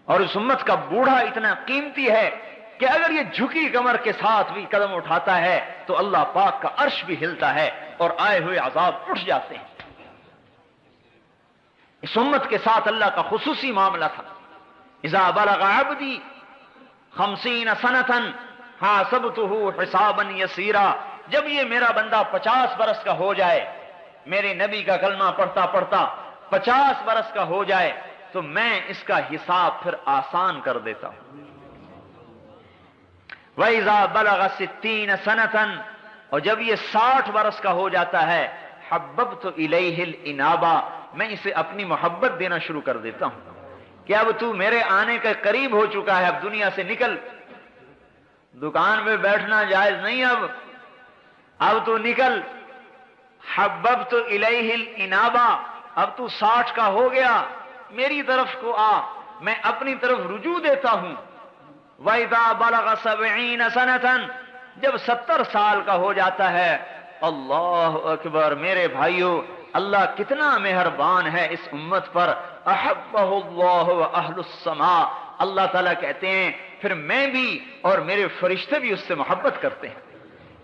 اور اس امت کا بوڑھا اتنا قیمتی ہے کہ اگر یہ جھکی کمر کے ساتھ بھی قدم اٹھاتا ہے تو اللہ پاک کا عرش بھی ہلتا ہے اور آئے ہوئے عذاب اٹھ جاتے ہیں. اس امت کے ساتھ اللہ کا خصوصی معاملہ تھا. اذا بلغ عبدی 50 سنة حاسبته حسابا یسیرا، جب یہ میرا بندہ 50 برس کا ہو جائے، میرے نبی کا کلمہ پڑھتا پڑھتا 50 برس کا ہو جائے تو میں اس کا حساب پھر آسان کر دیتا ہوں. وَإِذَا بَلَغَ 60 سَنَةً، اور جب یہ 60 برس کا ہو جاتا ہے، حَبَّبْتُ إِلَيْهِ الْإِنَابَةَ، میں اسے اپنی محبت دینا شروع کر دیتا ہوں کہ اب تو میرے آنے کے قریب ہو چکا ہے، اب دنیا سے نکل، دکان میں بیٹھنا جائز نہیں، اب تو نکل. حببت الیہ الانابہ، اب تو 60 کا ہو گیا، میری طرف کو آ، میں اپنی طرف رجوع دیتا ہوں. وَإِذَا بَلَغَ 70 سَنَةً، جب 70 سال کا ہو جاتا ہے، اللہ اکبر، میرے بھائیوں اللہ کتنا مہربان ہے اس امت پر. احبہ اللہ واہل السماء، اللہ تعالیٰ کہتے ہیں پھر میں بھی اور میرے فرشتے بھی اس سے محبت کرتے ہیں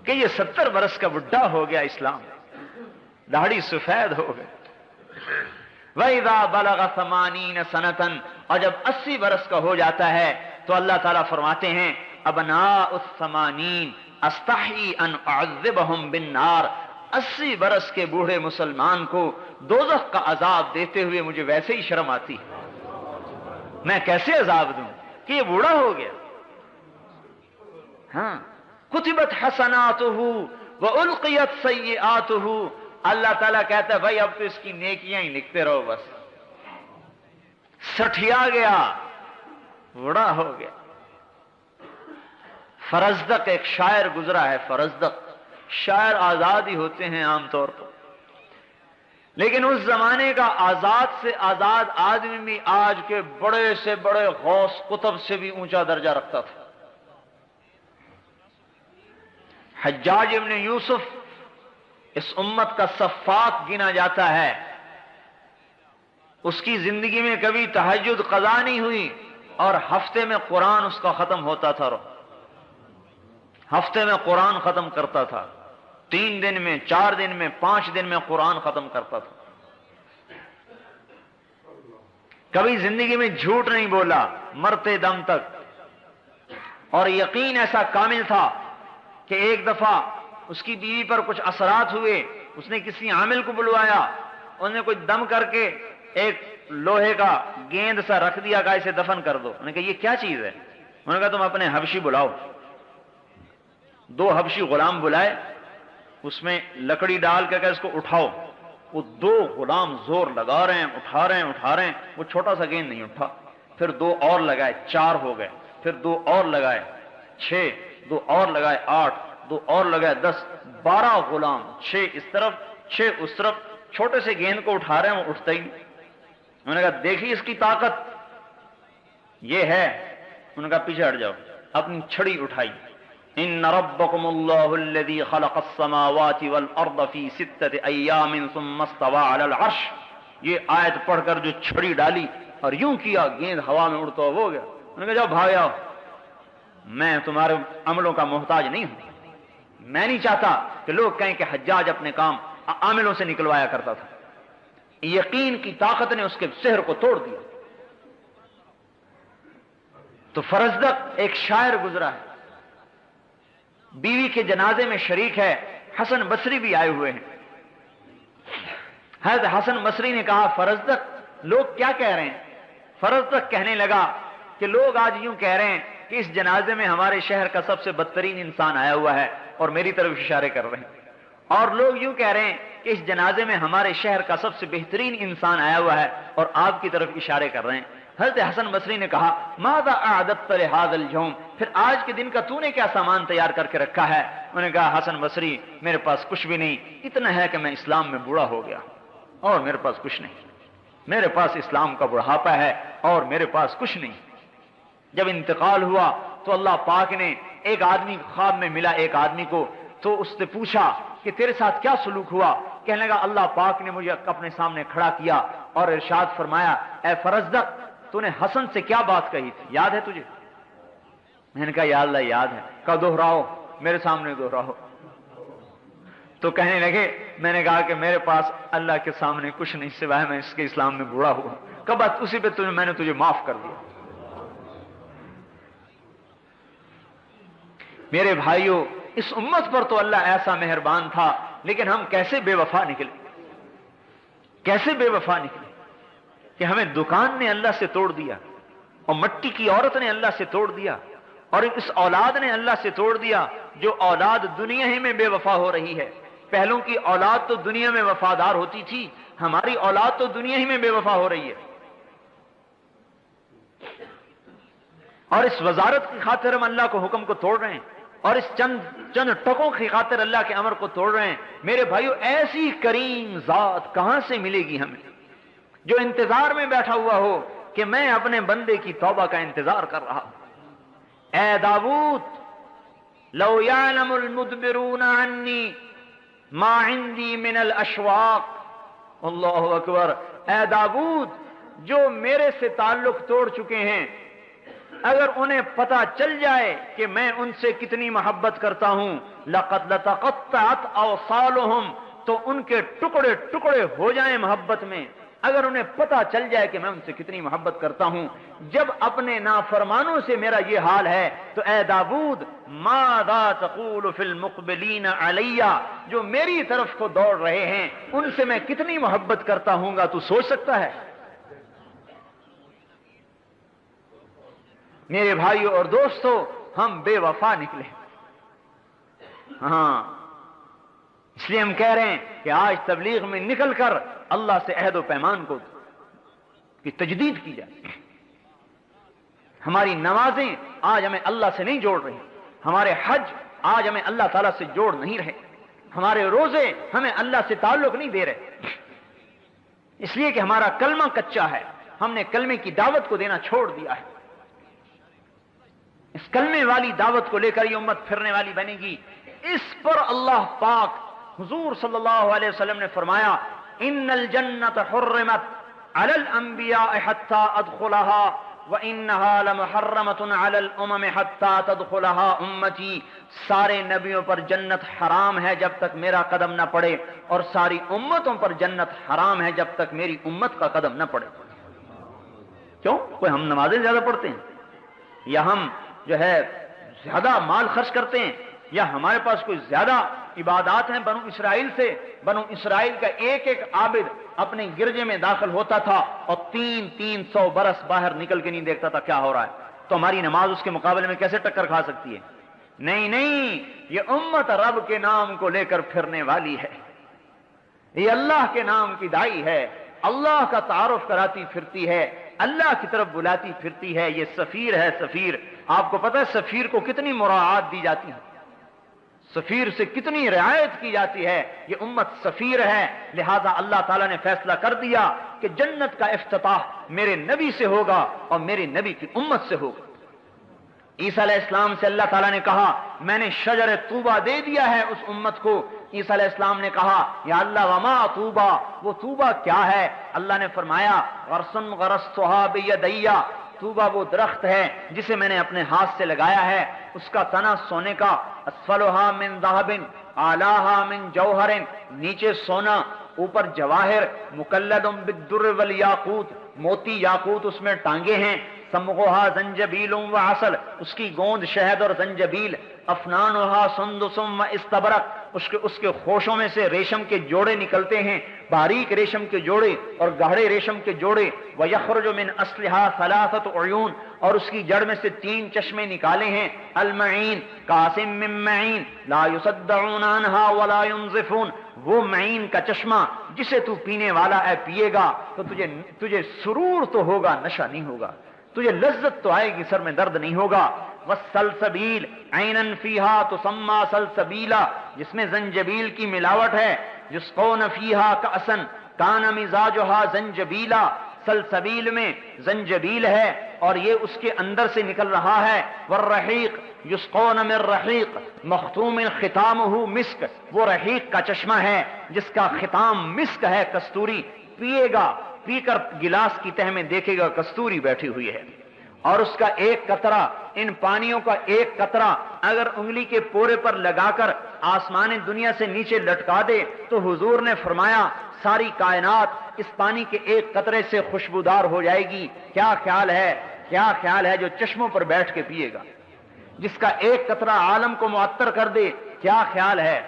کہ یہ 70 برس کا بڈھا ہو گیا، اسلام داڑھی سفید ہو گئے. وَإِذَا بَلَغَ 80 سَنَةً، اور جب 80 برس کا ہو جاتا ہے تو اللہ تعالیٰ فرماتے ہیں ابناء الثمانین استحی ان اعذبہم بالنار، 80 برس کے بوڑھے مسلمان کو دوزخ کا عذاب دیتے ہوئے مجھے ویسے ہی شرم آتی ہے. میں کیسے عذاب دوں کہ یہ بوڑھا ہو گیا. ہاں کتبت حسناتہ والقیت سیئاتہ. اللہ تعالیٰ کہتا ہے بھائی اب تو اس کی نیکیاں ہی لکھتے رہو بس. سٹھیا گیا، بوڑھا ہو گیا. فرزدق ایک شاعر گزرا ہے. فرزدق شاعر آزاد ہی ہوتے ہیں عام طور پر، لیکن اس زمانے کا آزاد سے آزاد آدمی بھی آج کے بڑے سے بڑے غوث قطب سے بھی اونچا درجہ رکھتا تھا. حجاج ابن یوسف اس امت کا سفاک گنا جاتا ہے. اس کی زندگی میں کبھی تہجد قضا نہیں ہوئی اور ہفتے میں قرآن اس کا ختم ہوتا تھا. ہفتے میں قرآن ختم کرتا تھا، 3 دن میں، 4 دن میں، 5 دن میں قرآن ختم کرتا تھا. کبھی زندگی میں جھوٹ نہیں بولا مرتے دم تک. اور یقین ایسا کامل تھا کہ ایک دفعہ اس کی بیوی پر کچھ اثرات ہوئے، اس نے کسی عامل کو بلوایا، انہوں نے کچھ دم کر کے ایک لوہے کا گیند سا رکھ دیا، کہا اسے دفن کر دو. انہوں نے کہا یہ کیا چیز ہے؟ انہوں نے کہا تم اپنے حبشی بلاؤ. 2 حبشی غلام بلائے، اس میں لکڑی ڈال کے اس کو اٹھاؤ. وہ 2 غلام زور لگا رہے ہیں، اٹھا رہے ہیں، وہ چھوٹا سا گیند نہیں اٹھا. پھر 2 اور لگائے، 4 ہو گئے. پھر 2 اور لگائے، 6. 2 اور لگائے، 8. 2 اور لگائے، 10. 12 غلام، 6 اس طرف 6 اس طرف، چھوٹے سے گیند کو اٹھا رہے ہیں، وہ اٹھتا ہی نہیں. انہوں نے کہا دیکھیے اس کی طاقت یہ ہے. انہوں نے کہا پیچھے ہٹ جاؤ. اپنی چھڑی اٹھائی. ان ربکم اللہ الذی خلق السماوات والارض فی 6 ایام ثم استوى علی العرش. یہ آیت پڑھ کر جو چھڑی ڈالی اور یوں کیا، گیند ہوا میں اڑتا ہو گیا. انہوں نے کہا جاؤ بھاگ جاؤ، میں تمہارے عملوں کا محتاج نہیں ہوں. میں نہیں چاہتا کہ لوگ کہیں کہ حجاج اپنے کام عاملوں سے نکلوایا کرتا تھا. یقین کی طاقت نے اس کے سحر کو توڑ دیا. تو فرزدق ایک شاعر گزرا ہے، بیوی کے جنازے میں شریک ہے. حسن بصری بھی آئے ہوئے ہیں. حضرت حسن بصری نے کہا فرزدق لوگ کیا کہہ رہے ہیں؟ فرزدق کہنے لگا کہ لوگ آج یوں کہہ رہے ہیں کہ اس جنازے میں ہمارے شہر کا سب سے بدترین انسان آیا ہوا ہے اور میری طرف اشارے کر رہے ہیں. اور لوگ یوں کہہ رہے ہیں کہ اس جنازے میں ہمارے شہر کا سب سے بہترین انسان آیا ہوا ہے اور آپ کی طرف اشارے کر رہے ہیں. حضرت حسن بصری نے کہا ماذا اعددت لهذا اليوم؟ پھر آج کے دن کا تو نے کیا سامان تیار کر کے رکھا ہے؟ انہوں نے کہا حسن بصری میرے پاس کچھ بھی نہیں، اتنا ہے کہ میں اسلام میں بوڑھا ہو گیا اور میرے پاس کچھ نہیں. میرے پاس اسلام کا بڑھاپا ہے اور میرے پاس کچھ نہیں. جب انتقال ہوا تو اللہ پاک نے ایک آدمی خواب میں ملا ایک آدمی کو، تو اس سے پوچھا کہ تیرے ساتھ کیا سلوک ہوا؟ کہنے لگا اللہ پاک نے مجھے اپنے سامنے کھڑا کیا اور ارشاد فرمایا اے فرزدق تو نے حسن سے کیا بات کہی تھی، یاد ہے تجھے؟ میں نے کہا یا اللہ یاد ہے. کہا دہراؤ، میرے سامنے دہراؤ. تو کہنے لگے میں نے کہا کہ میرے پاس اللہ کے سامنے کچھ نہیں سوائے میں اس کے اسلام میں بوڑھا ہوا. کب اسی پہ میں نے تجھے معاف کر دیا. میرے بھائیوں اس امت پر تو اللہ ایسا مہربان تھا، لیکن ہم کیسے بے وفا نکلے، کیسے بے وفا نکلے کہ ہمیں دکان نے اللہ سے توڑ دیا اور مٹی کی عورت نے اللہ سے توڑ دیا اور اس اولاد نے اللہ سے توڑ دیا. جو اولاد دنیا ہی میں بے وفا ہو رہی ہے. پہلوں کی اولاد تو دنیا میں وفادار ہوتی تھی، ہماری اولاد تو دنیا ہی میں بے وفا ہو رہی ہے. اور اس وزارت کی خاطر ہم اللہ کو حکم کو توڑ رہے ہیں اور اس چند ٹکوں کی خاطر اللہ کے امر کو توڑ رہے ہیں. میرے بھائیو ایسی کریم ذات کہاں سے ملے گی ہمیں جو انتظار میں بیٹھا ہوا ہو کہ میں اپنے بندے کی توبہ کا انتظار کر رہا ہوں. اے داؤد لو یعلم المدبرون عنی ما عندی من الاشواق. اللہ اکبر. اے داؤد جو میرے سے تعلق توڑ چکے ہیں اگر انہیں پتہ چل جائے کہ میں ان سے کتنی محبت کرتا ہوں لقد لتقطعت اوصالهم تو ان کے ٹکڑے ٹکڑے ہو جائیں محبت میں. اگر انہیں پتہ چل جائے کہ میں ان سے کتنی محبت کرتا ہوں. جب اپنے نافرمانوں سے میرا یہ حال ہے تو اے داؤد ماذا تقول فی المقبلین علی، جو میری طرف کو دوڑ رہے ہیں ان سے میں کتنی محبت کرتا ہوں گا تو سوچ سکتا ہے؟ میرے بھائیوں اور دوستوں، ہم بے وفا نکلے. ہاں، اس لیے ہم کہہ رہے ہیں کہ آج تبلیغ میں نکل کر اللہ سے عہد و پیمان کی تجدید کی جائے. ہماری نمازیں آج ہمیں اللہ سے نہیں جوڑ رہی، ہمارے حج آج ہمیں اللہ تعالیٰ سے جوڑ نہیں رہے، ہمارے روزے ہمیں اللہ سے تعلق نہیں دے رہے، اس لیے کہ ہمارا کلمہ کچا ہے. ہم نے کلمے کی دعوت کو دینا چھوڑ دیا ہے. اس کلمے والی دعوت کو لے کر یہ امت پھرنے والی بنے گی. اس پر اللہ پاک حضور صلی اللہ علیہ وسلم نے فرمایا ان الجنت حرمت علی الانبیاء حتی ادخلها وانها لمحرمۃ علی الامم حتی تدخلها امتی. سارے نبیوں پر جنت حرام ہے جب تک میرا قدم نہ پڑے، اور ساری امتوں پر جنت حرام ہے جب تک میری امت کا قدم نہ پڑے. کیوں؟ کوئی ہم نمازیں زیادہ پڑھتے ہیں، یا ہم جو ہے زیادہ مال خرچ کرتے ہیں، یا ہمارے پاس کوئی زیادہ عبادات ہیں بنو اسرائیل سے؟ بنو اسرائیل کا ایک ایک عابد اپنے گرجے میں داخل ہوتا تھا اور 300 برس باہر نکل کے نہیں دیکھتا تھا کیا ہو رہا ہے. تو ہماری نماز اس کے مقابلے میں کیسے ٹکر کھا سکتی ہے؟ نہیں، یہ امت رب کے نام کو لے کر پھرنے والی ہے، یہ اللہ کے نام کی دائی ہے، اللہ کا تعارف کراتی پھرتی ہے، اللہ کی طرف بلاتی پھرتی ہے. یہ سفیر ہے. سفیر، آپ کو پتہ ہے سفیر کو کتنی مراعات دی جاتی ہے، سفیر سے کتنی رعایت کی جاتی ہے. یہ امت سفیر ہے، لہذا اللہ تعالیٰ نے فیصلہ کر دیا کہ جنت کا افتتاح میرے نبی سے ہوگا اور میرے نبی کی امت سے ہوگا. عیسیٰ علیہ السلام سے اللہ تعالیٰ نے کہا میں نے شجر طوبہ دے دیا ہے اس امت کو. عیسیٰ علیہ السلام نے کہا یا اللہ وما طوبہ، وہ طوبہ کیا ہے؟ اللہ نے فرمایا غرسن غرستھا بیدیا، طوبہ وہ درخت ہے جسے میں نے اپنے ہاتھ سے لگایا ہے، اس کا تنا سونے کا، اسفلھا من ذھب اعلیھا من جوہر، نیچے سونا اوپر جواہر، مکلد بالدر والیاقوت، موتی یاقوت اس میں ٹانگے ہیں، سمغھا زنجبیل وعسل، اس کی گوند شہد اور زنجبیل، افنانھا سندس واستبرق، اس کے خوشوں میں سے ریشم کے جوڑے نکلتے ہیں، باریک ریشم کے جوڑے اور گہرے ریشم کے جوڑے، ویخرج من اصلھا ثلاثۃ عیون، اور اس کی جڑ میں سے 3 چشمے نکالے ہیں، المعین قاسم من معین لا یصدعون عنھا ولا ينزفون، وہ معین کا چشمہ جسے تو پینے والا ہے پیے گا تو تجھے سرور تو ہوگا، نشہ نہیں ہوگا، تجھے لذت تو آئے گی، سر میں درد نہیں ہوگا. والسلسبیل عینا فیہا تسمی سلسبیلا، جس میں زنجبیل کی ملاوٹ ہے، یسقون فیہا کأسا کان مزاجھا زنجبیلا، سلسبیل میں زنجبیل ہے اور یہ اس کے اندر سے نکل رہا ہے. والرحیق یسقون من رحیق مختوم ختامہ مسک، وہ رحیق کا چشمہ ہے جس کا ختام مسک ہے، کستوری. پیے گا، پی کر گلاس کی تہ میں دیکھے گا کستوری بیٹھی ہوئی ہے، اور اس کا ایک قطرہ، ان پانیوں کا ایک قطرہ اگر انگلی کے پورے پر لگا کر آسمان دنیا سے نیچے لٹکا دے تو حضور نے فرمایا ساری کائنات اس پانی کے ایک قطرے سے خوشبودار ہو جائے گی. کیا خیال ہے جو چشموں پر بیٹھ کے پیے گا، جس کا ایک قطرہ عالم کو معطر کر دے؟ کیا خیال ہے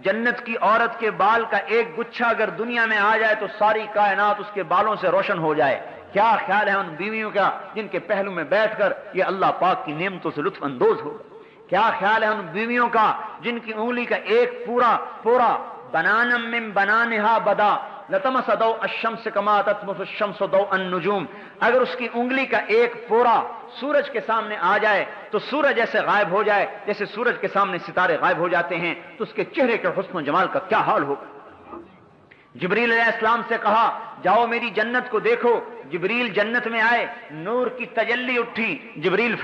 جنت کی عورت کے بال کا ایک گچھا اگر دنیا میں آ جائے تو ساری کائنات اس کے بالوں سے روشن ہو جائے؟ کیا خیال ہے ان بیویوں کا جن کے پہلو میں بیٹھ کر یہ اللہ پاک کی نعمتوں سے لطف اندوز ہوگا؟ کیا خیال ہے ان بیویوں کا جن کی انگلی کا ایک پورا بنانا من بنانھا بدا لتمس ضوء الشمس کما تطمس الشمس ضوء النجوم، اگر اس کی انگلی کا ایک پورا سورج کے سامنے آ جائے تو سورج ایسے غائب ہو جائے جیسے سورج کے سامنے ستارے غائب ہو جاتے ہیں، تو اس کے چہرے کے حسن و جمال کا کیا حال ہوگا؟ جبریل علیہ السلام سے کہا جاؤ میری جنت کو دیکھو. جبریل جنت میں آئے، نور کی تجلی اٹھی، جبریل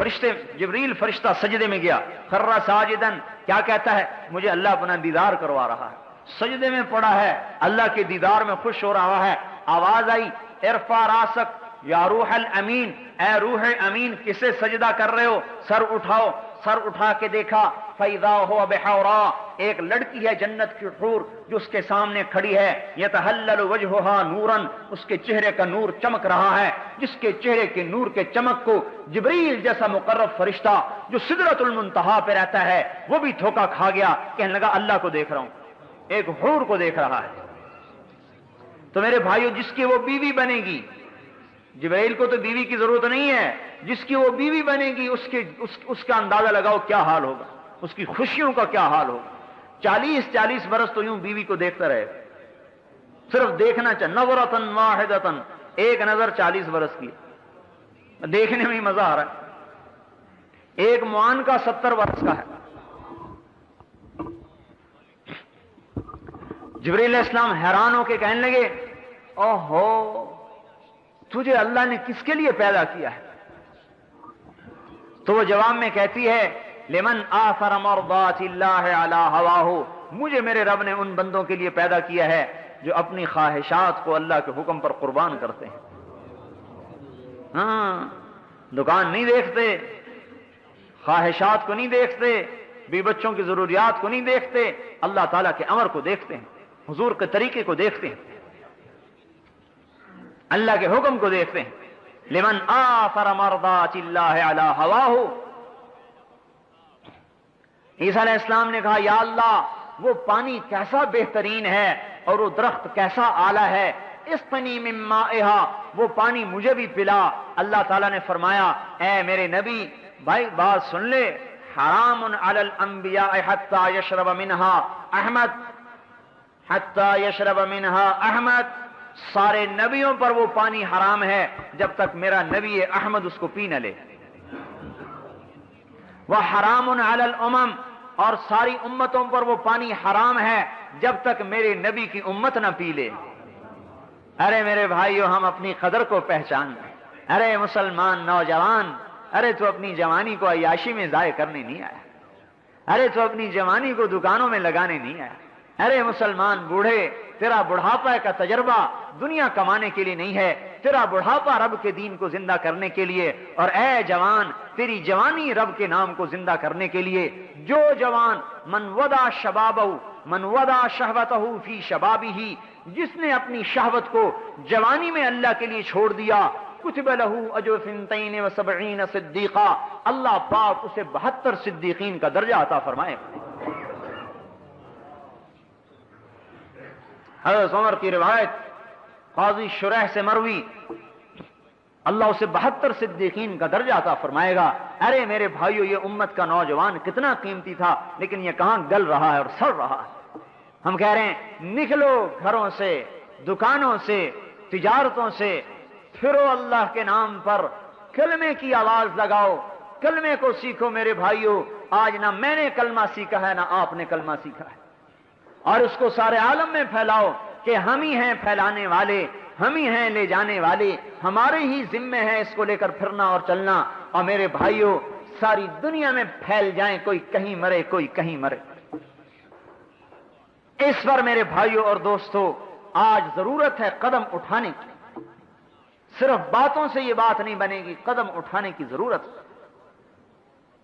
فرشتہ سجدے میں گیا، خر ساجدن، کیا کہتا ہے؟ مجھے اللہ اپنا دیدار کروا رہا ہے، سجدے میں پڑا ہے، اللہ کے دیدار میں خوش ہو رہا ہے. آواز آئی ارفع راسک یا روح الامین، اے روح امین کسے سجدہ کر رہے ہو؟ سر اٹھاؤ. سر اٹھا کے دیکھا فَإِذَا هُوَ بِحَوْرَا، ایک لڑکی ہے جنت کی حور جو اس کے سامنے کھڑی ہے، يَتَهَلَّلُ وَجْهُهَا نُورًا، اس کے چہرے کا نور چمک رہا ہے، جس کے چہرے کے نور کے چمک کو جبریل جیسا مقرب فرشتہ جو سدرۃ المنتہا پہ رہتا ہے وہ بھی دھوکا کھا گیا، کہنے لگا اللہ کو دیکھ رہا ہوں، ایک حور کو دیکھ رہا ہے. تو میرے بھائیو جس کی وہ بیوی بنے گی، جبرائیل کو تو بیوی کی ضرورت نہیں ہے، جس کی وہ بیوی بنے گی اس کا اندازہ لگاؤ کیا حال ہوگا، اس کی خوشیوں کا کیا حال ہوگا۔ 40 برس تو یوں بیوی کو دیکھتا رہے، صرف دیکھنا چاہیے، نظرۃ واحدۃ، ایک نظر 40 برس کی، دیکھنے میں ہی مزہ آ رہا ہے۔ ایک معان کا 70 برس کا ہے۔ جبرائیل علیہ السلام حیران ہو کے کہنے لگے اوہو، تجھے اللہ نے کس کے لیے پیدا کیا ہے؟ تو وہ جواب میں کہتی ہے لمن آثر مرضات اللہ علی ہواہ، مجھے میرے رب نے ان بندوں کے لیے پیدا کیا ہے جو اپنی خواہشات کو اللہ کے حکم پر قربان کرتے ہیں۔ ہاں، دکان نہیں دیکھتے، خواہشات کو نہیں دیکھتے، بی بچوں کی ضروریات کو نہیں دیکھتے، اللہ تعالیٰ کے امر کو دیکھتے ہیں، حضور کے طریقے کو دیکھتے ہیں، اللہ کے حکم کو دیکھتے ہیں۔ لمن آثر مرضات اللہ علی ہواہ، عیسیٰ علیہ السلام نے کہا یا اللہ، وہ پانی کیسا بہترین ہے اور وہ درخت کیسا اعلیٰ ہے، اسقنی من مائہا، وہ پانی مجھے بھی پلا۔ اللہ تعالیٰ نے فرمایا اے میرے نبی، بھائی بات سن لے، حرام علی الانبیاء حتی یشرب منہا احمد، حتی یشرب منہا احمد، سارے نبیوں پر وہ پانی حرام ہے جب تک میرا نبی احمد اس کو پی نہ لے۔ وحرام علی الامم، اور ساری امتوں پر وہ پانی حرام ہے جب تک میرے نبی کی امت نہ پی لے۔ ارے میرے بھائیو، ہم اپنی قدر کو پہچان، ارے مسلمان نوجوان، ارے تو اپنی جوانی کو عیاشی میں ضائع کرنے نہیں آیا، ارے تو اپنی جوانی کو دکانوں میں لگانے نہیں آیا، ارے مسلمان بوڑھے، تیرا بڑھاپا کا تجربہ دنیا کمانے کے لیے نہیں ہے، تیرا بڑھاپا رب کے دین کو زندہ کرنے کے لیے، اور اے جوان، تیری جوانی رب کے نام کو زندہ کرنے کے لیے۔ جو جوان من ودا شبابہ، من ودا شہوتہ فی شبابہ، جس نے اپنی شہوت کو جوانی میں اللہ کے لیے چھوڑ دیا، کتب لہ اجر 72 صدیقہ، اللہ پاک اسے 72 صدیقین کا درجہ عطا فرمائے۔ حضرت عمر کی روایت قاضی شریح سے مروی، اللہ اسے 72 صدیقین کا درجہ عطا فرمائے گا۔ ارے میرے بھائیو، یہ امت کا نوجوان کتنا قیمتی تھا، لیکن یہ کہاں گل رہا ہے اور سڑ رہا ہے۔ ہم کہہ رہے ہیں نکلو گھروں سے، دکانوں سے، تجارتوں سے، پھرو اللہ کے نام پر، کلمے کی آواز لگاؤ، کلمے کو سیکھو میرے بھائیو۔ آج نہ میں نے کلمہ سیکھا ہے، نہ آپ نے کلمہ سیکھا ہے، اور اس کو سارے عالم میں پھیلاؤ کہ ہم ہی ہیں پھیلانے والے، ہم ہی ہیں لے جانے والے، ہمارے ہی ذمے ہے اس کو لے کر پھرنا اور چلنا۔ اور میرے بھائیو، ساری دنیا میں پھیل جائیں، کوئی کہیں مرے کوئی کہیں مرے۔ اس پر میرے بھائیو اور دوستو آج ضرورت ہے قدم اٹھانے کی، صرف باتوں سے یہ بات نہیں بنے گی، قدم اٹھانے کی ضرورت ہے۔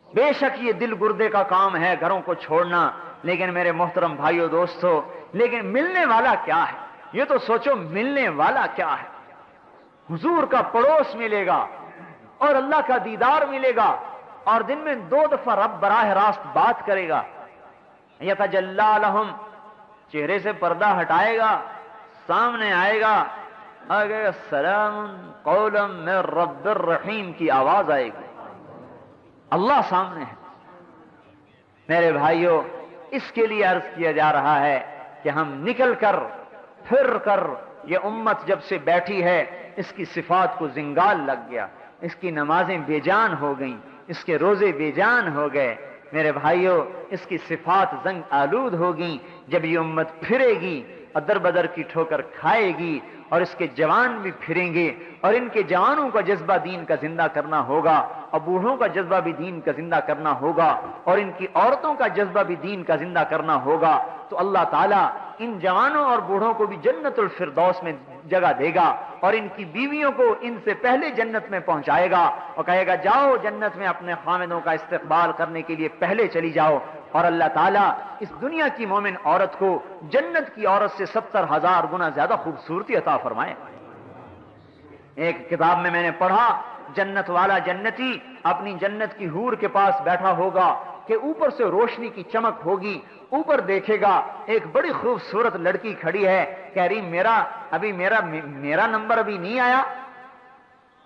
بے شک یہ دل گردے کا کام ہے گھروں کو چھوڑنا، لیکن میرے محترم بھائیو دوستو، لیکن ملنے والا کیا ہے؟ یہ تو سوچو، ملنے والا کیا ہے؟ حضور کا پڑوس ملے گا اور اللہ کا دیدار ملے گا، اور دن میں 2 دفعہ رب براہ راست بات کرے گا۔ یتجلی لہم، چہرے سے پردہ ہٹائے گا، سامنے آئے گا، آگے سلام قولا من رب الرحیم کی آواز آئے گی، اللہ سامنے ہے۔ میرے بھائیو، اس کے لیے عرض کیا جا رہا ہے کہ ہم نکل کر پھر کر، یہ امت جب سے بیٹھی ہے اس کی صفات کو زنگال لگ گیا، اس کی نمازیں بے جان ہو گئیں، اس کے روزے بے جان ہو گئے۔ میرے بھائیو، اس کی صفات زنگ آلود ہوگی۔ جب یہ امت پھرے گی، ادر بدر کی ٹھوکر کھائے گی، اور اس کے جوان بھی پھریں گے، اور ان کے جوانوں کا جذبہ دین کا زندہ کرنا ہوگا، اور بوڑھوں کا جذبہ بھی دین کا زندہ کرنا ہوگا، اور ان کی عورتوں کا جذبہ بھی دین کا زندہ کرنا ہوگا، تو اللہ تعالیٰ ان جوانوں اور بوڑھوں کو بھی جنت الفردوس میں جگہ دے گا، اور ان کی بیویوں کو ان سے پہلے جنت میں پہنچائے گا، اور کہے گا جاؤ جنت میں اپنے خامدوں کا استقبال کرنے کے لیے پہلے چلی جاؤ۔ اور اللہ تعالیٰ اس دنیا کی مومن عورت کو جنت کی عورت سے 70,000 گنا زیادہ خوبصورتی عطا فرمائے۔ ایک کتاب میں نے پڑھا، جنت والا جنتی اپنی جنت کی حور کے پاس بیٹھا ہوگا کہ اوپر سے روشنی کی چمک ہوگی، اوپر دیکھے گا ایک بڑی خوبصورت لڑکی کھڑی ہے، کہہ رہی میرا نمبر ابھی نہیں آیا،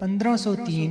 1503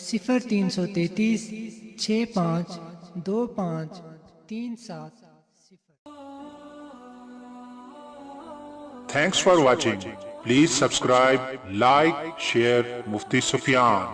0333 6525 37। Thanks for watching. Please subscribe, like, share Mufti Sufyan.